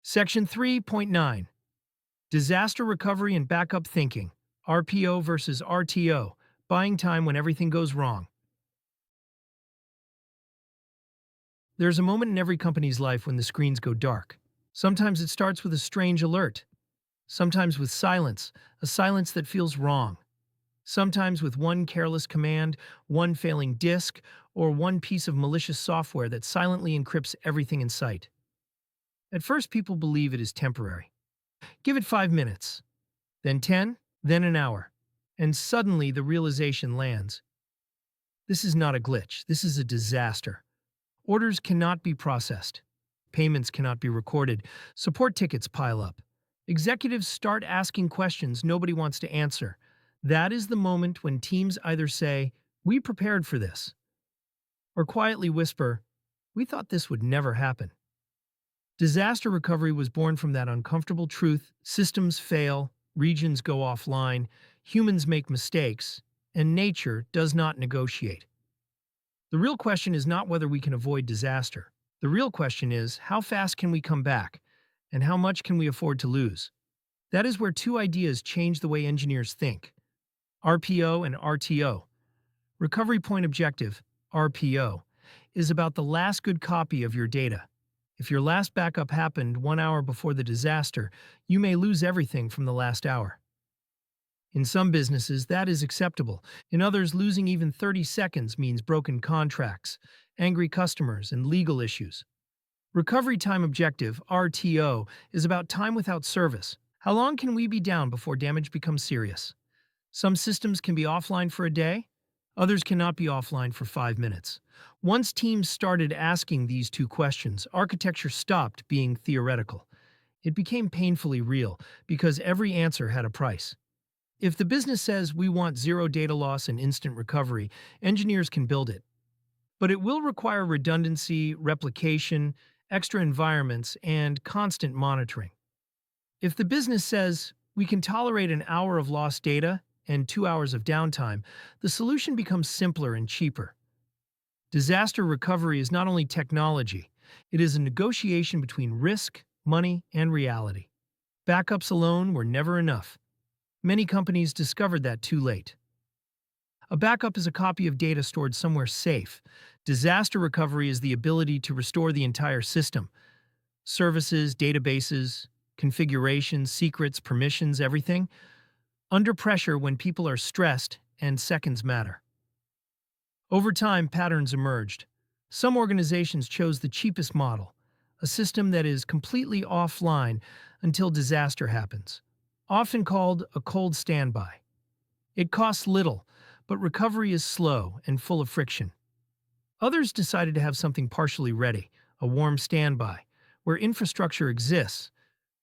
Section 3.9 Disaster Recovery and Backup Thinking, RPO versus RTO, Buying Time When Everything Goes Wrong. There's a moment in every company's life when the screens go dark. Sometimes it starts with a strange alert, sometimes with silence, a silence that feels wrong. Sometimes with one careless command, one failing disk, or one piece of malicious software that silently encrypts everything in sight. At first, people believe it is temporary. Give it 5 minutes, then 10, then an hour, and suddenly the realization lands. This is not a glitch, this is a disaster. Orders cannot be processed. Payments cannot be recorded. Support tickets pile up. Executives start asking questions nobody wants to answer. That is the moment when teams either say, "We prepared for this," or quietly whisper, "We thought this would never happen." Disaster recovery was born from that uncomfortable truth: systems fail, regions go offline, humans make mistakes, and nature does not negotiate. The real question is not whether we can avoid disaster. The real question is, how fast can we come back, and how much can we afford to lose? That is where two ideas change the way engineers think: RPO and RTO. Recovery Point Objective, RPO, is about the last good copy of your data. If your last backup happened 1 hour before the disaster, you may lose everything from the last hour. In some businesses, that is acceptable. In others, losing even 30 seconds means broken contracts, angry customers, and legal issues. Recovery Time Objective, RTO, is about time without service. How long can we be down before damage becomes serious? Some systems can be offline for a day, others cannot be offline for 5 minutes. Once teams started asking these two questions, architecture stopped being theoretical. It became painfully real, because every answer had a price. If the business says we want zero data loss and instant recovery, engineers can build it. But it will require redundancy, replication, extra environments, and constant monitoring. If the business says we can tolerate an hour of lost data and 2 hours of downtime, the solution becomes simpler and cheaper. Disaster recovery is not only technology, it is a negotiation between risk, money, and reality. Backups alone were never enough. Many companies discovered that too late. A backup is a copy of data stored somewhere safe. Disaster recovery is the ability to restore the entire system. Services, databases, configurations, secrets, permissions, everything. Under pressure when people are stressed and seconds matter. Over time, patterns emerged. Some organizations chose the cheapest model, a system that is completely offline until disaster happens, often called a cold standby. It costs little, but recovery is slow and full of friction. Others decided to have something partially ready, a warm standby, where infrastructure exists,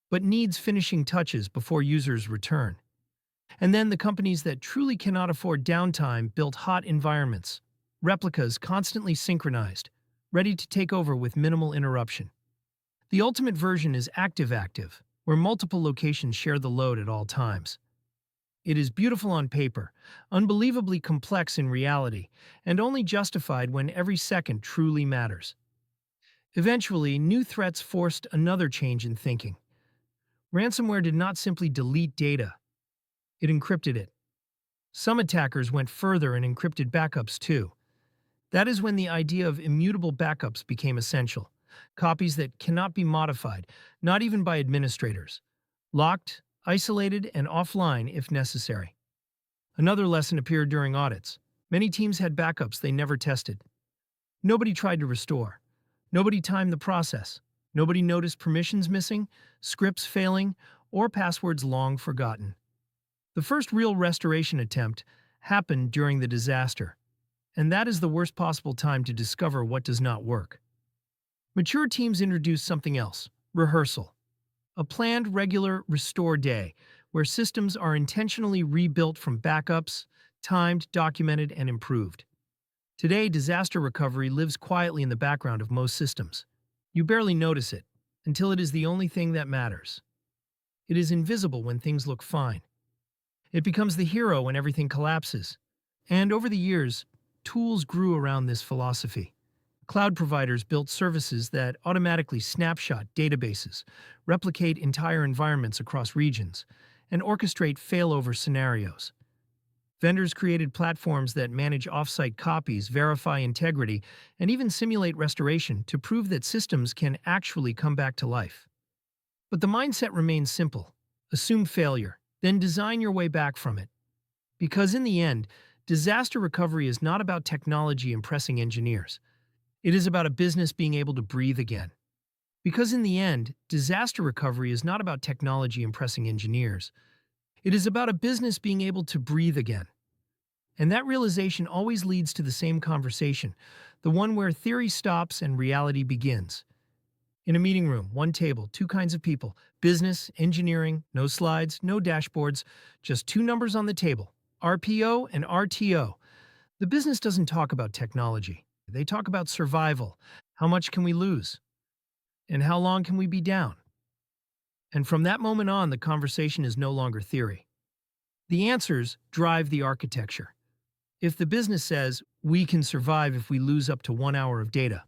but needs finishing touches before users return. And then the companies that truly cannot afford downtime built hot environments, replicas constantly synchronized, ready to take over with minimal interruption. The ultimate version is active-active, where multiple locations share the load at all times. It is beautiful on paper, unbelievably complex in reality, and only justified when every second truly matters. Eventually, new threats forced another change in thinking. Ransomware did not simply delete data, it encrypted it. Some attackers went further and encrypted backups too. That is when the idea of immutable backups became essential. Copies that cannot be modified, not even by administrators. Locked, isolated, and offline if necessary. Another lesson appeared during audits. Many teams had backups they never tested. Nobody tried to restore. Nobody timed the process. Nobody noticed permissions missing, scripts failing, or passwords long forgotten. The first real restoration attempt happened during the disaster, and that is the worst possible time to discover what does not work. Mature teams introduce something else: rehearsal. A planned, regular restore day, where systems are intentionally rebuilt from backups, timed, documented, and improved. Today, disaster recovery lives quietly in the background of most systems. You barely notice it, until it is the only thing that matters. It is invisible when things look fine. It becomes the hero when everything collapses. And over the years, tools grew around this philosophy. Cloud providers built services that automatically snapshot databases, replicate entire environments across regions, and orchestrate failover scenarios. Vendors created platforms that manage offsite copies, verify integrity, and even simulate restoration to prove that systems can actually come back to life. But the mindset remains simple: assume failure, then design your way back from it. Because in the end, disaster recovery is not about technology impressing engineers. It is about a business being able to breathe again. Because in the end, disaster recovery is not about technology impressing engineers. It is about a business being able to breathe again. And that realization always leads to the same conversation, the one where theory stops and reality begins. In a meeting room, one table, two kinds of people: business, engineering, no slides, no dashboards, just two numbers on the table: RPO and RTO. The business doesn't talk about technology. They talk about survival. How much can we lose? And how long can we be down? And from that moment on, the conversation is no longer theory. The answers drive the architecture. If the business says, we can survive if we lose up to 1 hour of data,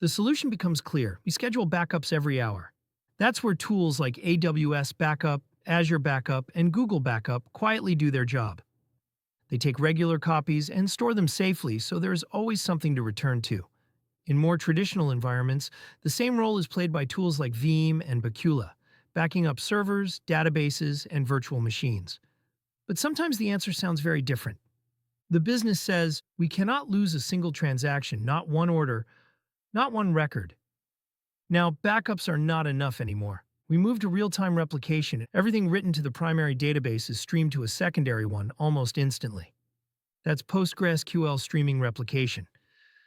the solution becomes clear. We schedule backups every hour. That's where tools like AWS Backup, Azure Backup, and Google Backup quietly do their job. They take regular copies and store them safely so there is always something to return to. In more traditional environments, the same role is played by tools like Veeam and Bacula, backing up servers, databases, and virtual machines. But sometimes the answer sounds very different. The business says, we cannot lose a single transaction, not one order, not one record. Now, backups are not enough anymore. We move to real-time replication. Everything written to the primary database is streamed to a secondary one almost instantly. That's PostgreSQL streaming replication.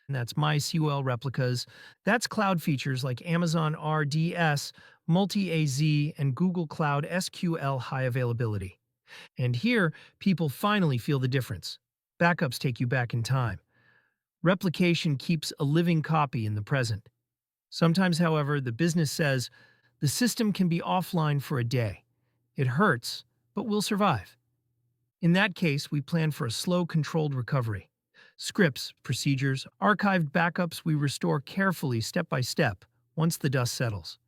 And that's MySQL replicas. That's cloud features like Amazon RDS, Multi-AZ, and Google Cloud SQL high availability. And here, people finally feel the difference. Backups take you back in time. Replication keeps a living copy in the present. Sometimes, however, the business says, the system can be offline for a day. It hurts, but we'll survive. In that case, we plan for a slow, controlled recovery. Scripts, procedures, archived backups we restore carefully step by step once the dust settles.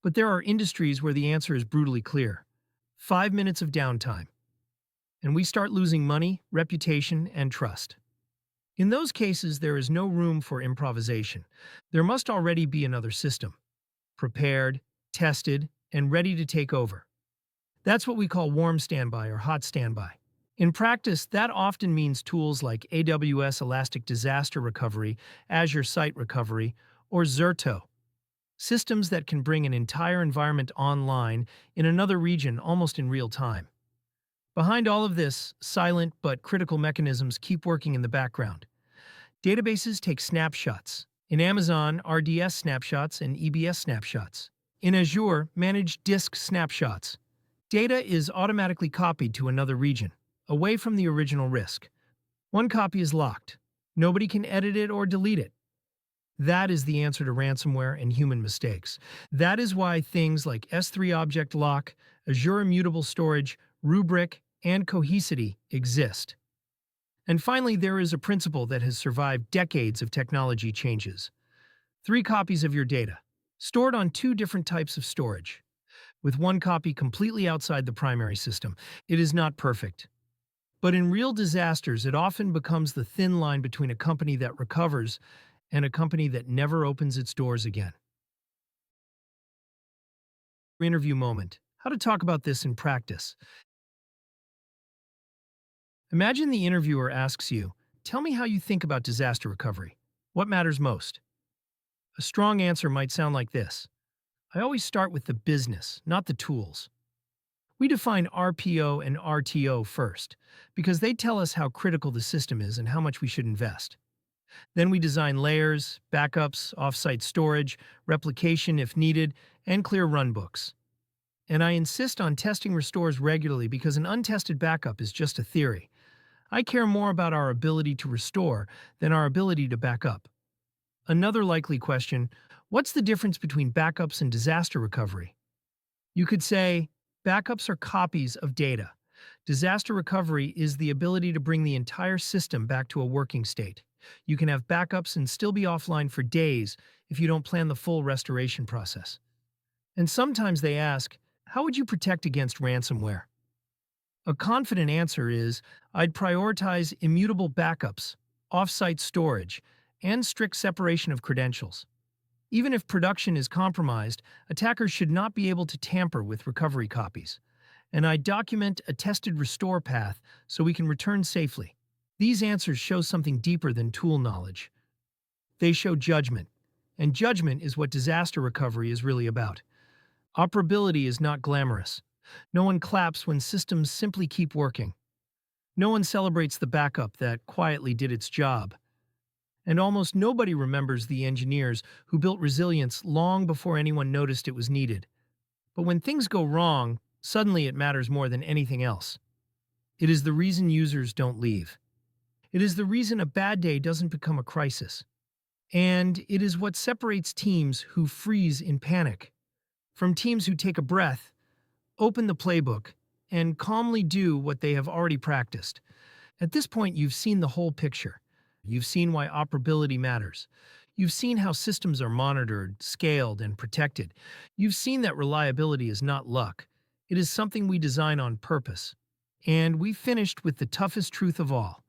But there are industries where the answer is brutally clear. 5 minutes of downtime. And we start losing money, reputation, and trust. In those cases, there is no room for improvisation. There must already be another system, prepared, tested, and ready to take over. That's what we call warm standby or hot standby. In practice, that often means tools like AWS Elastic Disaster Recovery, Azure Site Recovery, or Zerto. Systems that can bring an entire environment online in another region almost in real time. Behind all of this, silent but critical mechanisms keep working in the background. Databases take snapshots. In Amazon, RDS snapshots and EBS snapshots. In Azure, managed disk snapshots. Data is automatically copied to another region, away from the original risk. One copy is locked. Nobody can edit it or delete it. That is the answer to ransomware and human mistakes. That is why things like S3 Object Lock, Azure Immutable Storage, Rubrik, and Cohesity exist. And finally, there is a principle that has survived decades of technology changes. 3 copies of your data, stored on 2 different types of storage, with 1 copy completely outside the primary system. It is not perfect. But in real disasters, it often becomes the thin line between a company that recovers and a company that never opens its doors again. Interview moment. How to talk about this in practice. Imagine the interviewer asks you, tell me how you think about disaster recovery. What matters most? A strong answer might sound like this. I always start with the business, not the tools. We define RPO and RTO first, because they tell us how critical the system is and how much we should invest. Then we design layers, backups, offsite storage, replication if needed, and clear runbooks. And I insist on testing restores regularly because an untested backup is just a theory. I care more about our ability to restore than our ability to back up. Another likely question, what's the difference between backups and disaster recovery? You could say, backups are copies of data. Disaster recovery is the ability to bring the entire system back to a working state. You can have backups and still be offline for days if you don't plan the full restoration process. And sometimes they ask, how would you protect against ransomware? A confident answer is, I'd prioritize immutable backups, off-site storage, and strict separation of credentials. Even if production is compromised, attackers should not be able to tamper with recovery copies. And I document a tested restore path so we can return safely. These answers show something deeper than tool knowledge. They show judgment. And judgment is what disaster recovery is really about. Operability is not glamorous. No one claps when systems simply keep working. No one celebrates the backup that quietly did its job. And almost nobody remembers the engineers who built resilience long before anyone noticed it was needed. But when things go wrong, suddenly it matters more than anything else. It is the reason users don't leave. It is the reason a bad day doesn't become a crisis. And it is what separates teams who freeze in panic from teams who take a breath, open the playbook, and calmly do what they have already practiced. At this point, you've seen the whole picture. You've seen why operability matters. You've seen how systems are monitored, scaled, and protected. You've seen that reliability is not luck. It is something we design on purpose. And we finished with the toughest truth of all.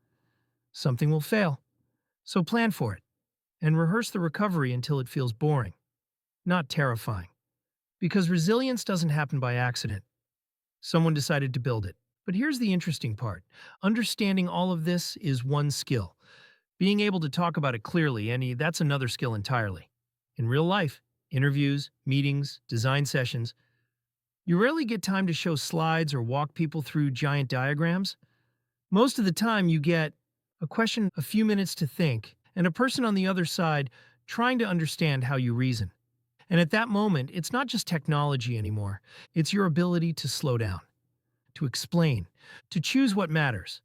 Something will fail. So plan for it. And rehearse the recovery until it feels boring, not terrifying. Because resilience doesn't happen by accident. Someone decided to build it. But here's the interesting part. Understanding all of this is one skill. Being able to talk about it clearly, and that's another skill entirely. In real life, interviews, meetings, design sessions, you rarely get time to show slides or walk people through giant diagrams. Most of the time you get a question, a few minutes to think, and a person on the other side trying to understand how you reason. And at that moment, it's not just technology anymore. It's your ability to slow down, to explain, to choose what matters,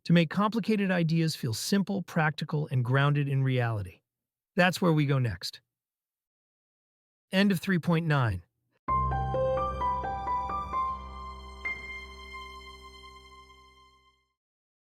to make complicated ideas feel simple, practical, and grounded in reality. That's where we go next. End of 3.9.